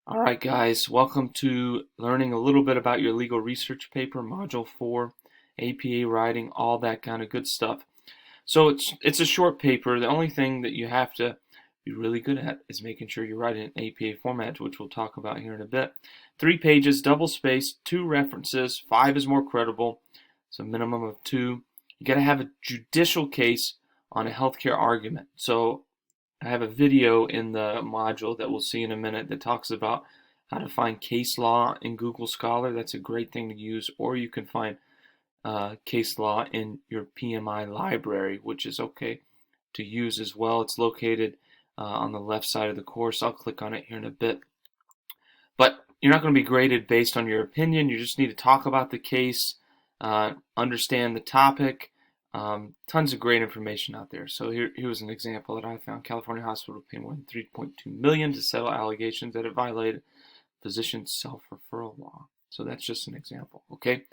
All right, guys, welcome to learning a little bit about your legal research paper, Module 4, APA writing, all that kind of good stuff. So it's a short paper. The only thing that you have to be really good at is making sure you write it in APA format, which we'll talk about here in a bit. 3 pages, double spaced, 2 references, 5 is more credible, so a minimum of 2. You got to have a judicial case on a healthcare argument. So I have a video in the module that we'll see in a minute that talks about how to find case law in Google Scholar. That's a great thing to use, or you can find case law in your PMI library, which is okay to use as well. It's located on the left side of the course. I'll click on it here in a bit. But you're not going to be graded based on your opinion. You just need to talk about the case, understand the topic. Tons of great information out there. So here was an example that I found. California hospital paid more than $3.2 million to settle allegations that it violated physician self-referral law. So that's just an example, okay?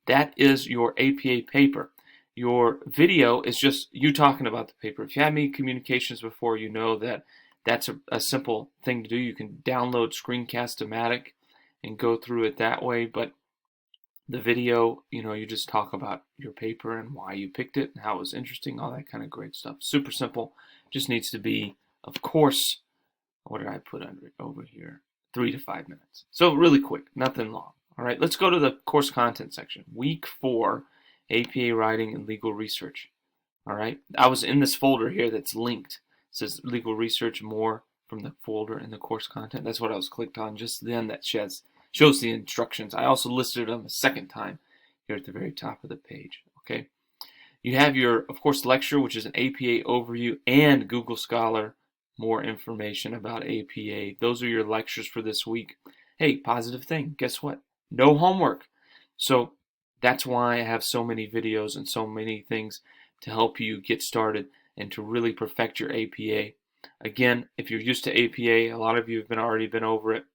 That is your APA paper. Your video is just you talking about the paper. If you had any communications before, you know that that's a simple thing to do. You can download Screencast-O-Matic and go through it that way, but the video, you just talk about your paper and why you picked it and how it was interesting, all that kind of great stuff. Super simple. Just needs to be, of course, what did I put under it over here? 3 to 5 minutes. So really quick, nothing long. All right, let's go to the course content section. Week 4, APA Writing and Legal Research. All right, I was in this folder here that's linked. It says Legal Research More from the folder in the course content. That's what I was clicked on just then. That shows the instructions. I also listed them a second time here at the very top of the page. Okay, you have your, of course, lecture, which is an APA overview, and Google Scholar, more information about APA. Those are your lectures for this week. Hey, positive thing, guess what? No homework. So that's why I have so many videos and so many things to help you get started and to really perfect your APA. Again, if you're used to APA, a lot of you have already been over it.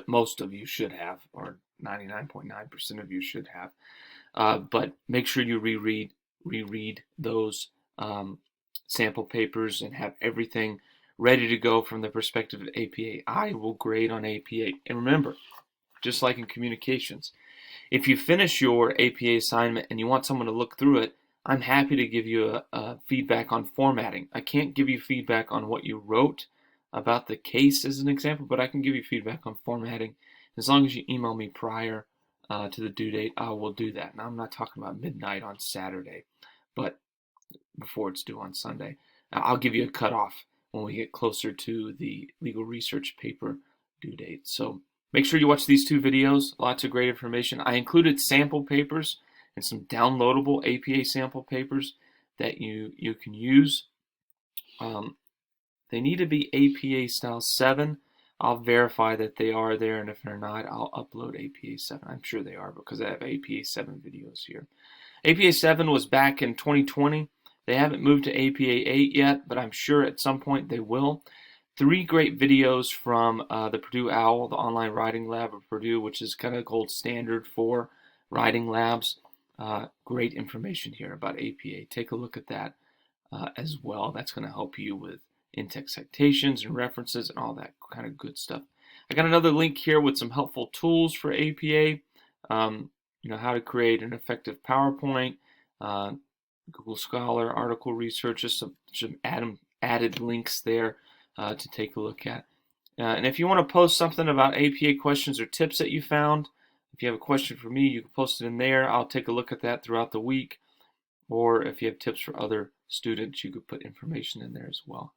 Most of you should have, or 99.9% of you should have. But make sure you reread those sample papers and have everything ready to go from the perspective of APA. I will grade on APA. And remember, just like in communications, if you finish your APA assignment and you want someone to look through it, I'm happy to give you a feedback on formatting. I can't give you feedback on what you wrote about the case as an example, but I can give you feedback on formatting. As long as you email me prior to the due date, I will do that. Now, I'm not talking about midnight on Saturday, but before it's due on Sunday. I'll give you a cutoff when we get closer to the legal research paper due date. So make sure you watch these 2 videos. Lots of great information. I included sample papers and some downloadable APA sample papers that you can use. They need to be APA Style 7. I'll verify that they are there, and if they're not, I'll upload APA 7. I'm sure they are because I have APA 7 videos here. APA 7 was back in 2020. They haven't moved to APA 8 yet, but I'm sure at some point they will. 3 great videos from the Purdue OWL, the Online Writing Lab of Purdue, which is kind of gold standard for writing labs. Great information here about APA. Take a look at that as well. That's going to help you with in-text citations and references and all that kind of good stuff. I got another link here with some helpful tools for APA. How to create an effective PowerPoint, Google Scholar, article research, just some added links there to take a look at. And if you want to post something about APA questions or tips that you found, if you have a question for me, you can post it in there. I'll take a look at that throughout the week. Or if you have tips for other students, you could put information in there as well.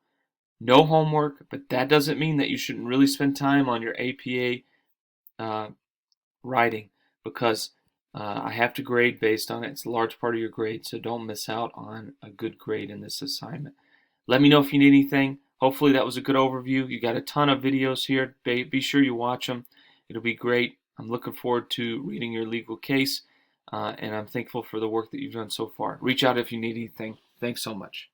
No homework, but that doesn't mean that you shouldn't really spend time on your APA writing, because I have to grade based on it. It's a large part of your grade, so don't miss out on a good grade in this assignment. Let me know if you need anything. Hopefully that was a good overview. You got a ton of videos here. Be sure you watch them. It'll be great. I'm looking forward to reading your legal case, and I'm thankful for the work that you've done so far. Reach out if you need anything. Thanks so much.